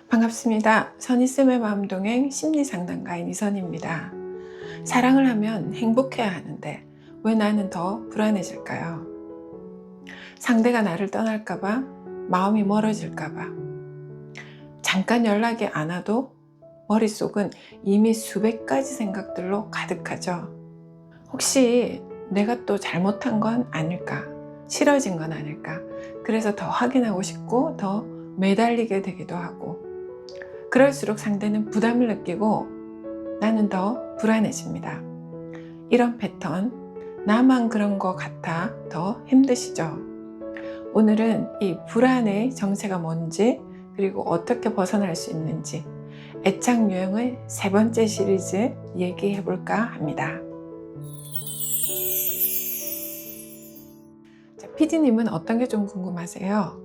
반갑습니다. 선희쌤의 마음동행 심리상담가인 이선희입니다. 사랑을 하면 행복해야 하는데 왜 나는 더 불안해질까요? 상대가 나를 떠날까봐, 마음이 멀어질까봐, 잠깐 연락이 안 와도 머릿속은 이미 수백 가지 생각들로 가득하죠. 혹시 내가 또 잘못한 건 아닐까? 싫어진 건 아닐까? 그래서 더 확인하고 싶고 더 매달리게 되기도 하고, 그럴수록 상대는 부담을 느끼고 나는 더 불안해집니다. 이런 패턴, 나만 그런 것 같아 더 힘드시죠? 오늘은 이 불안의 정체가 뭔지, 그리고 어떻게 벗어날 수 있는지 애착 유형의 세 번째 시리즈 얘기해 볼까 합니다. PD님은 어떤 게 좀 궁금하세요?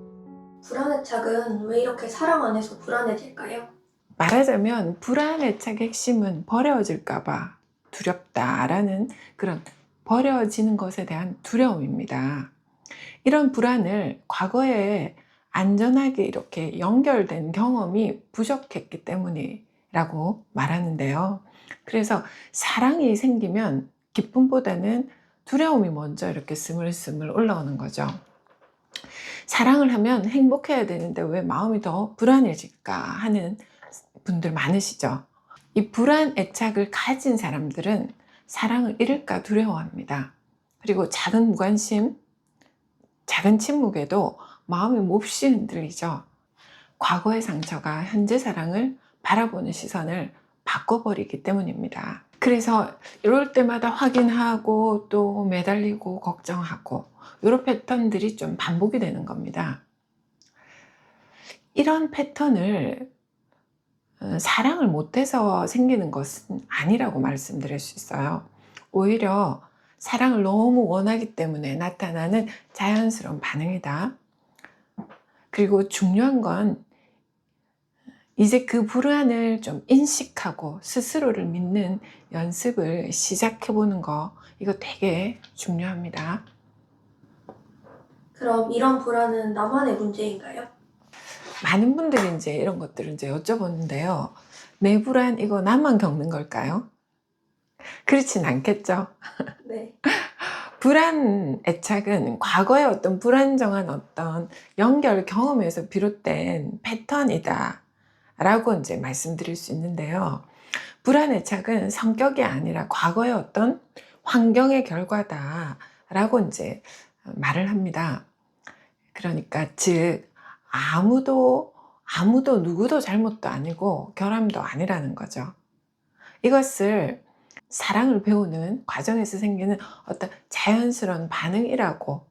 불안애착은 왜 이렇게 사랑 안에서 불안해질까요? 말하자면 불안 애착의 핵심은 버려질까봐 두렵다라는 그런 버려지는 것에 대한 두려움입니다. 이런 불안을 과거에 안전하게 이렇게 연결된 경험이 부족했기 때문이라고 말하는데요. 그래서 사랑이 생기면 기쁨보다는 두려움이 먼저 이렇게 스물스물 올라오는 거죠. 사랑을 하면 행복해야 되는데 왜 마음이 더 불안해질까 하는 분들 많으시죠. 이 불안 애착을 가진 사람들은 사랑을 잃을까 두려워합니다. 그리고 작은 무관심, 작은 침묵에도 마음이 몹시 흔들리죠. 과거의 상처가 현재 사랑을 바라보는 시선을 바꿔버리기 때문입니다. 그래서 이럴 때마다 확인하고 또 매달리고 걱정하고 이런 패턴들이 좀 반복이 되는 겁니다. 이런 패턴을 사랑을 못해서 생기는 것은 아니라고 말씀드릴 수 있어요. 오히려 사랑을 너무 원하기 때문에 나타나는 자연스러운 반응이다. 그리고 중요한 건 이제 그 불안을 좀 인식하고 스스로를 믿는 연습을 시작해 보는 거, 이거 되게 중요합니다. 그럼 이런 불안은 나만의 문제인가요? 많은 분들이 이제 이런 것들을 이제 여쭤보는데요. 내 불안 이거 나만 겪는 걸까요? 그렇진 않겠죠. 네. 불안 애착은 과거의 어떤 불안정한 어떤 연결 경험에서 비롯된 패턴이다 라고 이제 말씀드릴 수 있는데요. 불안 애착은 성격이 아니라 과거의 어떤 환경의 결과다 라고 이제 말을 합니다. 그러니까 즉 아무도 누구도 잘못도 아니고 결함도 아니라는 거죠. 이것을 사랑을 배우는 과정에서 생기는 어떤 자연스러운 반응이라고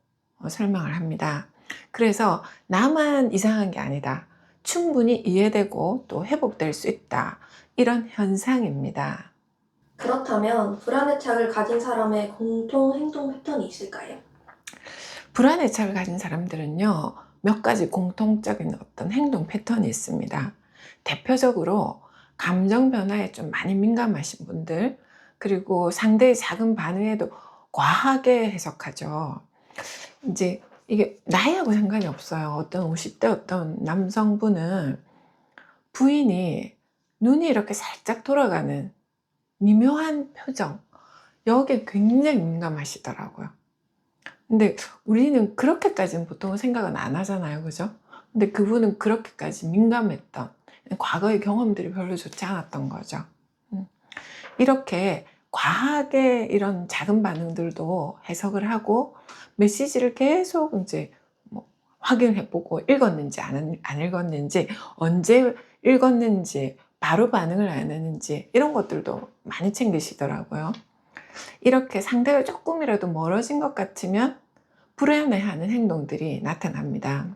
설명을 합니다. 그래서 나만 이상한 게 아니다. 충분히 이해되고 또 회복될 수 있다. 이런 현상입니다. 그렇다면 불안애착을 가진 사람의 공통 행동 패턴이 있을까요? 불안 애착을 가진 사람들은요, 몇 가지 공통적인 어떤 행동 패턴이 있습니다. 대표적으로 감정 변화에 좀 많이 민감하신 분들, 그리고 상대의 작은 반응에도 과하게 해석하죠. 이제 이게 나이하고 상관이 없어요. 어떤 50대 어떤 남성분은 부인이 눈이 이렇게 살짝 돌아가는 미묘한 표정, 여기에 굉장히 민감하시더라고요. 근데 우리는 그렇게까지는 보통 생각은 안 하잖아요. 그죠? 근데 그분은 그렇게까지 민감했던 과거의 경험들이 별로 좋지 않았던 거죠. 음. 이렇게 과하게 이런 작은 반응들도 해석을 하고 메시지를 계속 이제 뭐 확인해 보고 읽었는지 안 읽었는지, 언제 읽었는지, 바로 반응을 안 했는지 이런 것들도 많이 챙기시더라고요. 이렇게 상대가 조금이라도 멀어진 것 같으면 불안해하는 행동들이 나타납니다.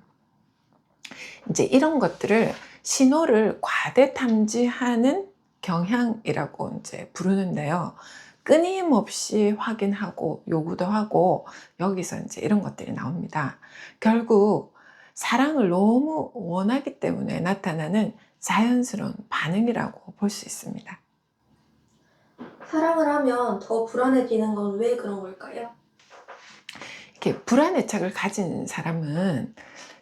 이제 이런 것들을 신호를 과대 탐지하는 경향이라고 이제 부르는데요. 끊임없이 확인하고 요구도 하고 여기서 이제 이런 것들이 나옵니다. 결국 사랑을 너무 원하기 때문에 나타나는 자연스러운 반응이라고 볼 수 있습니다. 사랑을 하면 더 불안해지는 건 왜 그런 걸까요? 이렇게 불안 애착을 가진 사람은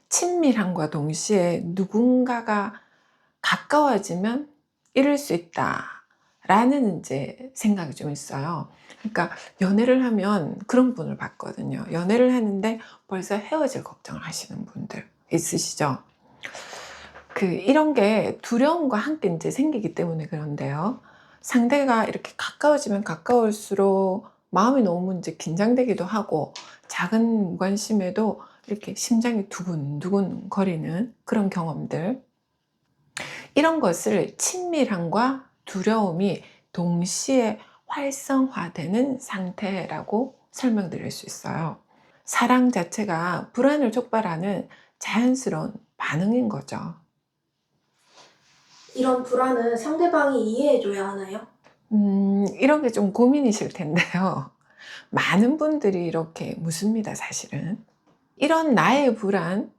친밀함과 동시에 누군가가 가까워지면 이룰 수 있다라는 이제 생각이 좀 있어요. 그러니까 연애를 하면 그런 분을 봤거든요. 연애를 하는데 벌써 헤어질 걱정을 하시는 분들 있으시죠? 이런 게 두려움과 함께 이제 생기기 때문에 그런데요. 상대가 이렇게 가까워지면 가까울수록 마음이 너무 이제 긴장되기도 하고 작은 무관심에도 이렇게 심장이 두근두근 거리는 그런 경험들. 이런 것을 친밀함과 두려움이 동시에 활성화되는 상태라고 설명드릴 수 있어요. 사랑 자체가 불안을 촉발하는 자연스러운 반응인 거죠. 이런 불안은 상대방이 이해해줘야 하나요? 이런 게 좀 고민이실 텐데요. 많은 분들이 이렇게 묻습니다, 사실은. 이런 나의 불안,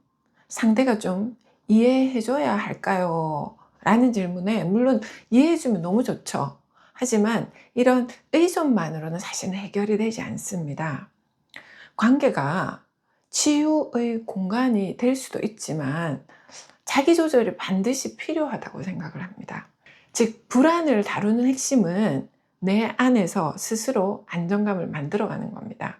상대가 좀 이해해 줘야 할까요? 라는 질문에 물론 이해해 주면 너무 좋죠. 하지만 이런 의존만으로는 사실은 해결이 되지 않습니다. 관계가 치유의 공간이 될 수도 있지만 자기 조절이 반드시 필요하다고 생각을 합니다. 즉, 불안을 다루는 핵심은 내 안에서 스스로 안정감을 만들어가는 겁니다.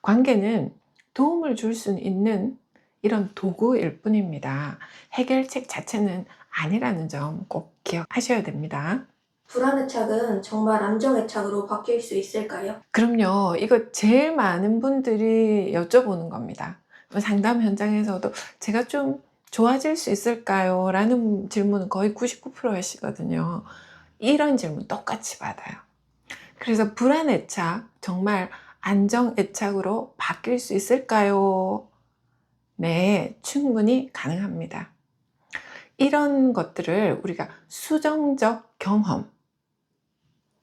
관계는 도움을 줄 수 있는 이런 도구일 뿐입니다. 해결책 자체는 아니라는 점 꼭 기억하셔야 됩니다. 불안애착은 정말 안정애착으로 바뀔 수 있을까요? 그럼요. 이거 제일 많은 분들이 여쭤보는 겁니다. 상담 현장에서도 제가 좀 좋아질 수 있을까요? 라는 질문은 거의 99% 하시거든요. 이런 질문 똑같이 받아요. 그래서 불안애착, 정말 안정애착으로 바뀔 수 있을까요? 네, 충분히 가능합니다. 이런 것들을 우리가 수정적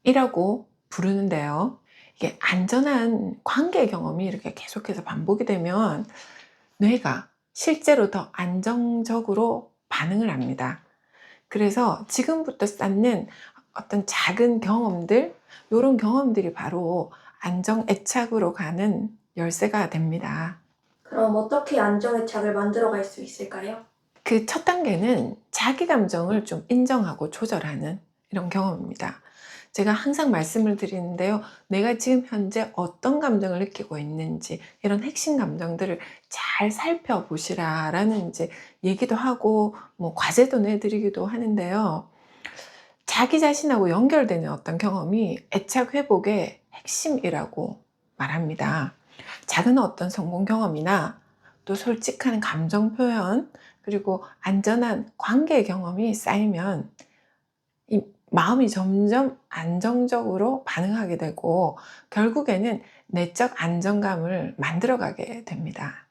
경험이라고 부르는데요. 이게 안전한 관계 경험이 이렇게 계속해서 반복이 되면 뇌가 실제로 더 안정적으로 반응을 합니다. 그래서 지금부터 쌓는 어떤 작은 경험들, 이런 경험들이 바로 안정애착으로 가는 열쇠가 됩니다. 그럼 어떻게 안정애착을 만들어갈 수 있을까요? 그 첫 단계는 자기 감정을 좀 인정하고 조절하는 이런 경험입니다. 제가 항상 말씀을 드리는데요. 내가 지금 현재 어떤 감정을 느끼고 있는지 이런 핵심 감정들을 잘 살펴보시라라는 이제 얘기도 하고 뭐 과제도 내드리기도 하는데요. 자기 자신하고 연결되는 어떤 경험이 애착 회복의 핵심이라고 말합니다. 작은 어떤 성공 경험이나 또 솔직한 감정 표현, 그리고 안전한 관계 경험이 쌓이면 이 마음이 점점 안정적으로 반응하게 되고 결국에는 내적 안정감을 만들어가게 됩니다.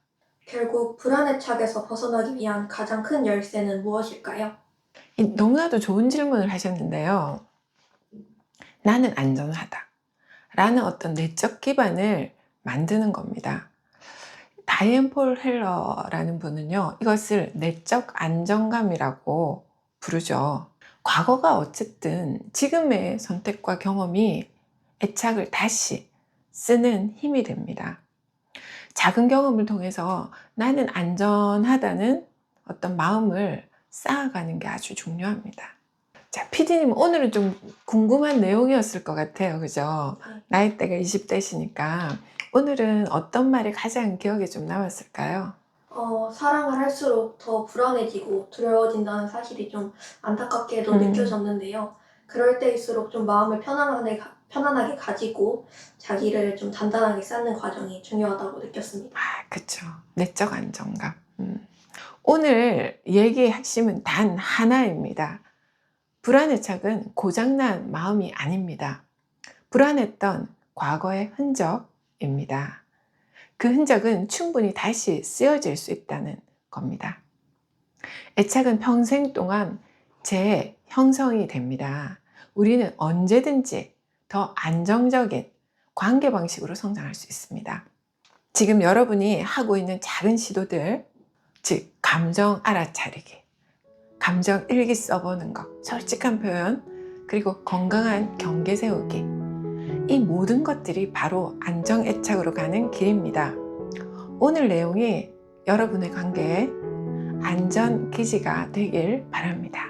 결국 불안애착에서 벗어나기 위한 가장 큰 열쇠는 무엇일까요? 너무나도 좋은 질문을 하셨는데요. 나는 안전하다 라는 어떤 내적 기반을 만드는 겁니다. 다이앤 폴 헬러라는 분은요, 이것을 내적 안정감이라고 부르죠. 과거가 어쨌든 지금의 선택과 경험이 애착을 다시 쓰는 힘이 됩니다. 작은 경험을 통해서 나는 안전하다는 어떤 마음을 쌓아가는 게 아주 중요합니다. 자, PD님 오늘은 좀 궁금한 내용이었을 것 같아요. 그죠? 나이대가 20대시니까 오늘은 어떤 말이 가장 기억에 좀 남았을까요? 사랑을 할수록 더 불안해지고 두려워진다는 사실이 좀 안타깝게도 느껴졌는데요. 그럴 때일수록 좀 마음을 편안하게 가지고 자기를 좀 단단하게 쌓는 과정이 중요하다고 느꼈습니다. 그쵸. 내적 안정감. 오늘 얘기의 핵심은 단 하나입니다. 불안애착은 고장난 마음이 아닙니다. 불안했던 과거의 흔적입니다. 그 흔적은 충분히 다시 쓰여질 수 있다는 겁니다. 애착은 평생 동안 재형성이 됩니다. 우리는 언제든지 더 안정적인 관계 방식으로 성장할 수 있습니다. 지금 여러분이 하고 있는 작은 시도들, 즉 감정 알아차리기, 감정 일기 써보는 것, 솔직한 표현, 그리고 건강한 경계 세우기, 이 모든 것들이 바로 안정 애착으로 가는 길입니다. 오늘 내용이 여러분의 관계에 안전 기지가 되길 바랍니다.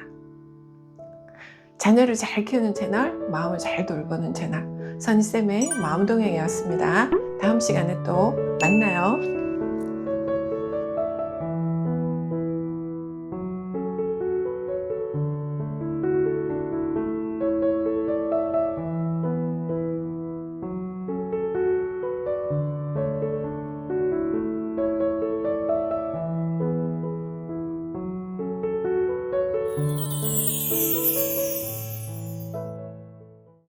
자녀를 잘 키우는 채널, 마음을 잘 돌보는 채널, 선희쌤의 마음동행이었습니다. 다음 시간에 또 만나요.